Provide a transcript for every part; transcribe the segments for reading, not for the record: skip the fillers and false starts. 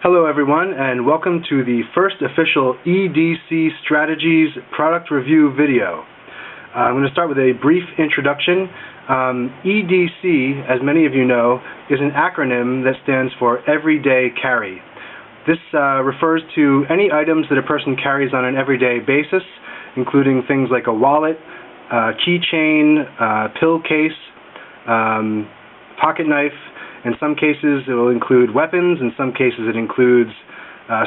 Hello everyone, and welcome to the first official EDC Strategies product review video. I'm going to start with a brief introduction. EDC, as many of you know, is an acronym that stands for Everyday Carry. This refers to any items that a person carries on an everyday basis, including things like a wallet, keychain, pill case, pocket knife. In some cases it will include weapons, in some cases it includes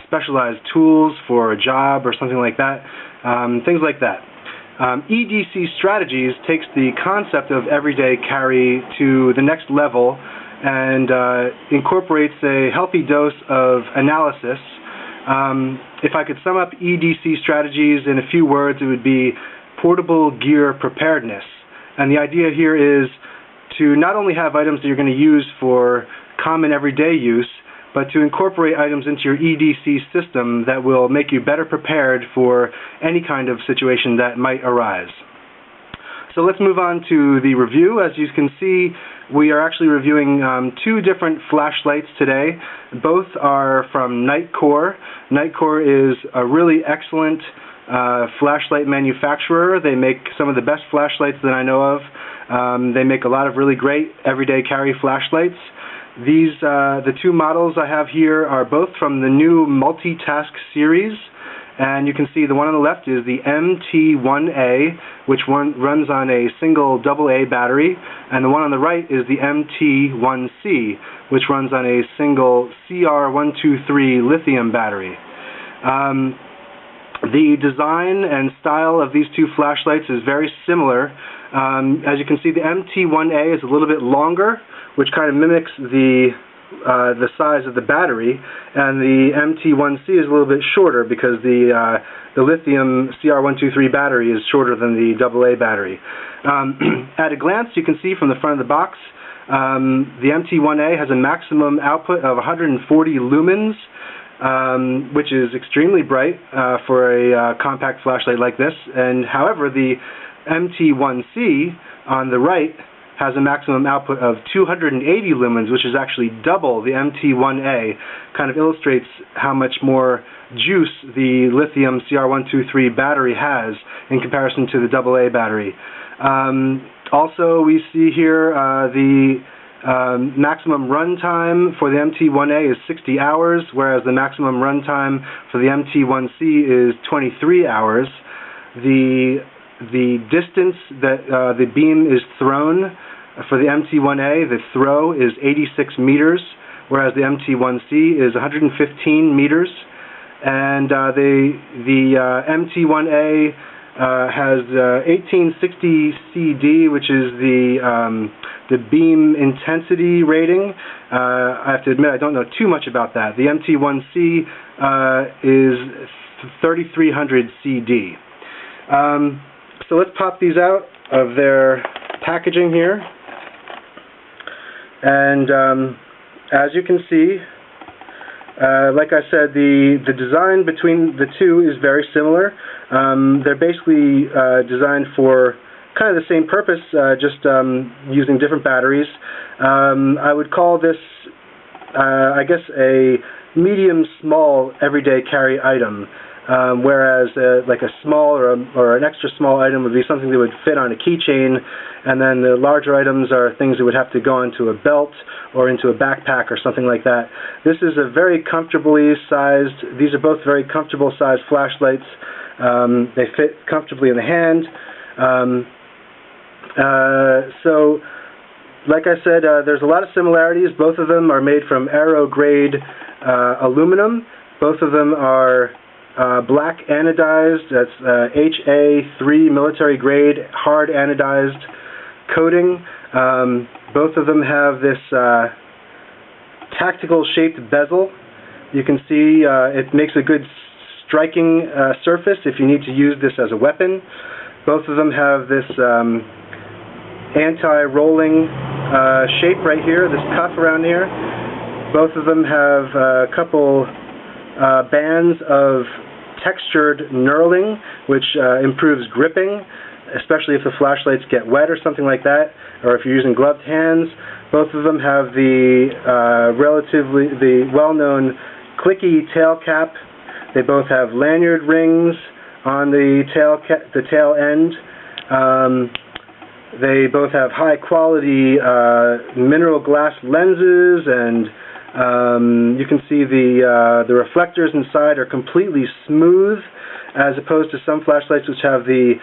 specialized tools for a job or something like that, things like that. EDC Strategies takes the concept of everyday carry to the next level and incorporates a healthy dose of analysis. If I could sum up EDC Strategies in a few words, it would be portable gear preparedness. And the idea here is to not only have items that you're going to use for common everyday use, but to incorporate items into your EDC system that will make you better prepared for any kind of situation that might arise. So let's move on to the review. As you can see, we are actually reviewing two different flashlights today. Both are from NITECORE. NITECORE is a really excellent flashlight manufacturer. They make some of the best flashlights that I know of. They make a lot of really great everyday carry flashlights. The two models I have here are both from the new multitask series, and you can see the one on the left is the MT1A, which runs on a single AA battery, and the one on the right is the MT1C, which runs on a single CR123 lithium battery. The design and style of these two flashlights is very similar. As you can see, the MT1A is a little bit longer, which kind of mimics the size of the battery, and the MT1C is a little bit shorter because the lithium CR123 battery is shorter than the AA battery. At a glance, you can see from the front of the box, the MT1A has a maximum output of 140 lumens, which is extremely bright for a compact flashlight like this. And however, the MT1C on the right has a maximum output of 280 lumens, which is actually double the MT1A. Kind of illustrates how much more juice the lithium CR123 battery has in comparison to the AA battery. Also, we see here the maximum runtime for the MT1A is 60 hours, whereas the maximum runtime for the MT1C is 23 hours. The distance that the beam is thrown for the MT1A, the throw is 86 meters, whereas the MT1C is 115 meters. And the MT1A has 1860 CD, which is the beam intensity rating. I have to admit I don't know too much about that. The MT1C is 3300 CD. So let's pop these out of their packaging here. And as you can see, like I said, the design between the two is very similar. They're basically designed for kind of the same purpose, just using different batteries. I would call this, I guess, a medium-small everyday carry item, whereas like a small or an extra small item would be something that would fit on a keychain, and then the larger items are things that would have to go into a belt or into a backpack or something like that. This is a very comfortably sized, these are both very comfortable sized flashlights. They fit comfortably in the hand. So, like I said, there's a lot of similarities. Both of them are made from aero-grade aluminum. Both of them are black anodized. That's HA3 military grade hard anodized coating. Both of them have this tactical shaped bezel. You can see it makes a good striking surface if you need to use this as a weapon. Both of them have this anti-rolling shape right here, this cuff around here. Both of them have a couple bands of textured knurling, which improves gripping, especially if the flashlights get wet or something like that, or if you're using gloved hands. Both of them have the well-known clicky tail cap. They both have lanyard rings on the tail end. They both have high quality mineral glass lenses, and you can see the reflectors inside are completely smooth, as opposed to some flashlights which have the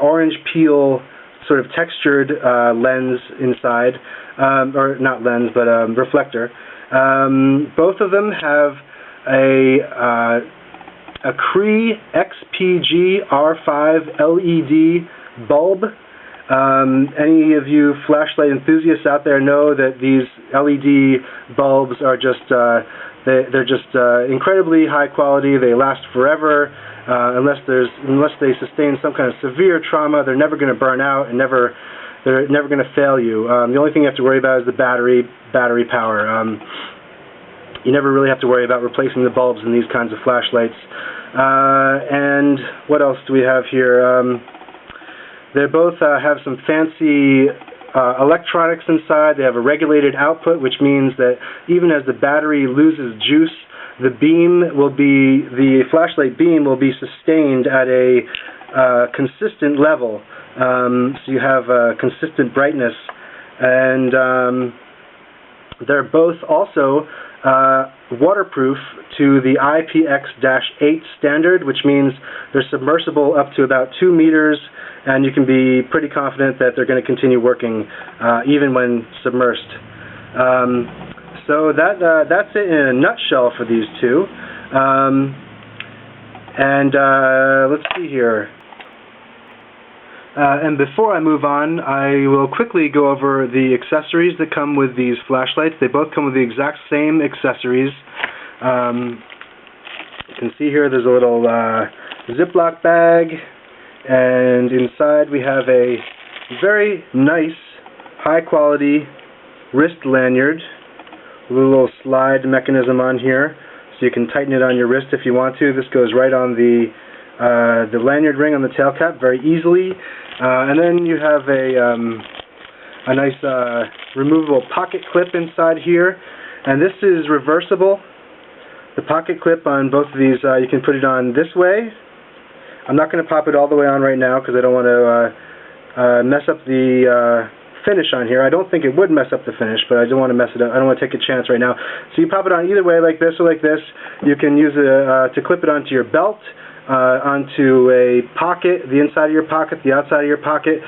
orange peel sort of textured lens inside, or not lens, but reflector. Both of them have a Cree XPG R5 LED bulb. Any of you flashlight enthusiasts out there know that these LED bulbs are just they're just incredibly high quality. They last forever. Unless they sustain some kind of severe trauma, they're never going to burn out and they're never going to fail you. The only thing you have to worry about is the battery power. You never really have to worry about replacing the bulbs in these kinds of flashlights. And what else do we have here? They both have some fancy electronics inside. They have a regulated output, which means that even as the battery loses juice, the flashlight beam will be sustained at a consistent level. So you have consistent brightness. And they're both also waterproof to the IPX-8 standard, which means they're submersible up to about 2 meters, and you can be pretty confident that they're going to continue working even when submersed. So that's it in a nutshell for these two. Let's see here. And before I move on, I will quickly go over the accessories that come with these flashlights. They both come with the exact same accessories. You can see here there's a little Ziploc bag, and inside we have a very nice, high-quality wrist lanyard with a little slide mechanism on here, so you can tighten it on your wrist if you want to. This goes right on the lanyard ring on the tail cap very easily. And then you have a nice removable pocket clip inside here, and this is reversible. The pocket clip on both of these, you can put it on this way. I'm not going to pop it all the way on right now because I don't want to mess up the finish on here. I don't think it would mess up the finish, but I don't want to mess it up. I don't want to take a chance right now. So you pop it on either way, like this or like this. You can use it to clip it onto your belt, onto a pocket, the inside of your pocket, the outside of your pocket.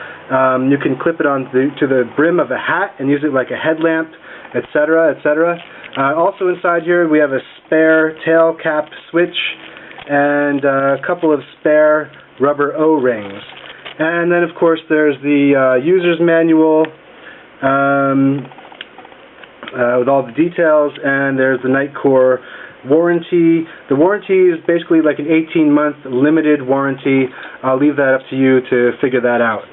You can clip it to the brim of a hat and use it like a headlamp, etc., etc. Also inside here we have a spare tail cap switch and a couple of spare rubber O-rings. And then of course there's the user's manual with all the details, and there's the NITECORE warranty. The warranty is basically like an 18-month limited warranty. I'll leave that up to you to figure that out.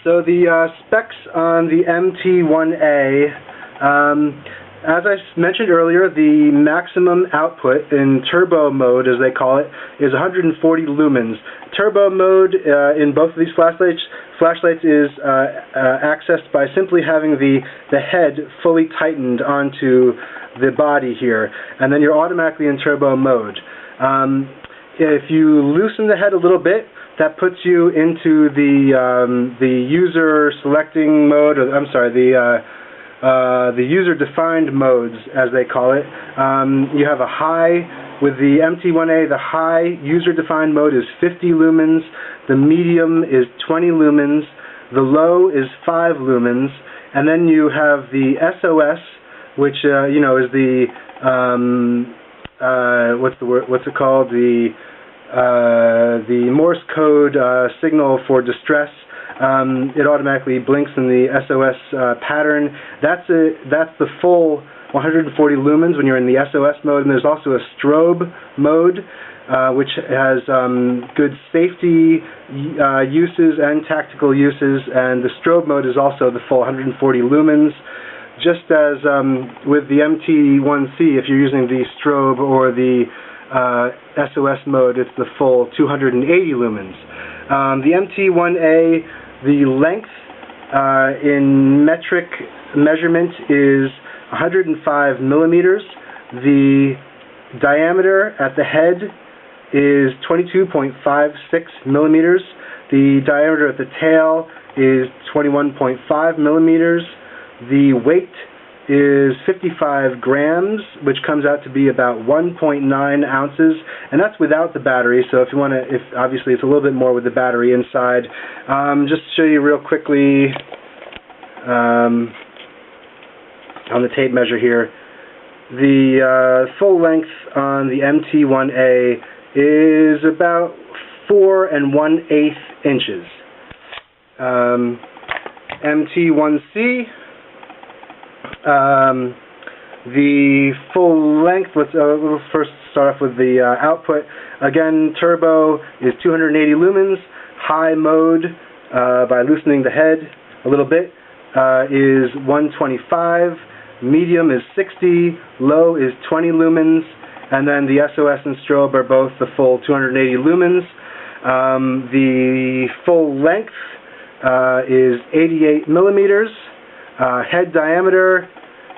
So the specs on the MT1A, as I mentioned earlier, the maximum output in turbo mode, as they call it, is 140 lumens. Turbo mode in both of these flashlights is accessed by simply having the head fully tightened onto the body here, and then you're automatically in turbo mode. If you loosen the head a little bit, that puts you into the user selecting mode, or I'm sorry, the user-defined modes, as they call it. You have a high, with the MT1A, the high user-defined mode is 50 lumens, the medium is 20 lumens, the low is 5 lumens, and then you have the SOS, which you know, is the what's it called, the Morse code signal for distress. It automatically blinks in the SOS pattern. That's the full 140 lumens when you're in the SOS mode, and there's also a strobe mode, which has good safety uses and tactical uses, and the strobe mode is also the full 140 lumens. Just as with the MT1C, if you're using the strobe or the SOS mode, it's the full 280 lumens. The MT1A, the length in metric measurement is 105 millimeters. The diameter at the head is 22.56 millimeters. The diameter at the tail is 21.5 millimeters. The weight is 55 grams, which comes out to be about 1.9 ounces, and that's without the battery. So if you want to, obviously it's a little bit more with the battery inside. Just to show you real quickly on the tape measure here, the full length on the MT1A is about 4 1/8 inches. MT1C, the full length, let's first start off with the output. Again, turbo is 280 lumens. High mode, by loosening the head a little bit, is 125. Medium is 60. Low is 20 lumens. And then the SOS and strobe are both the full 280 lumens. The full length is 88 millimeters. Head diameter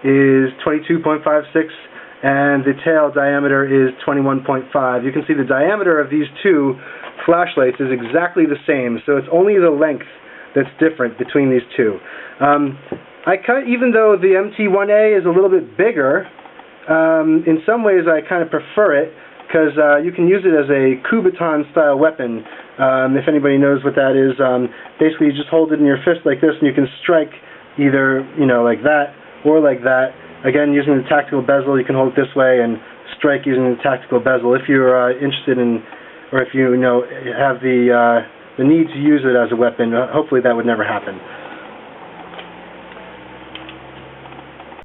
is 22.56, and the tail diameter is 21.5. You can see the diameter of these two flashlights is exactly the same, so it's only the length that's different between these two. Even though the MT1A is a little bit bigger, in some ways I kind of prefer it, because you can use it as a Kubotan style weapon. If anybody knows what that is, basically you just hold it in your fist like this and you can strike either, like that or like that. Again, using the tactical bezel, you can hold it this way and strike using the tactical bezel. If you're interested in, or if you have the need to use it as a weapon, hopefully that would never happen.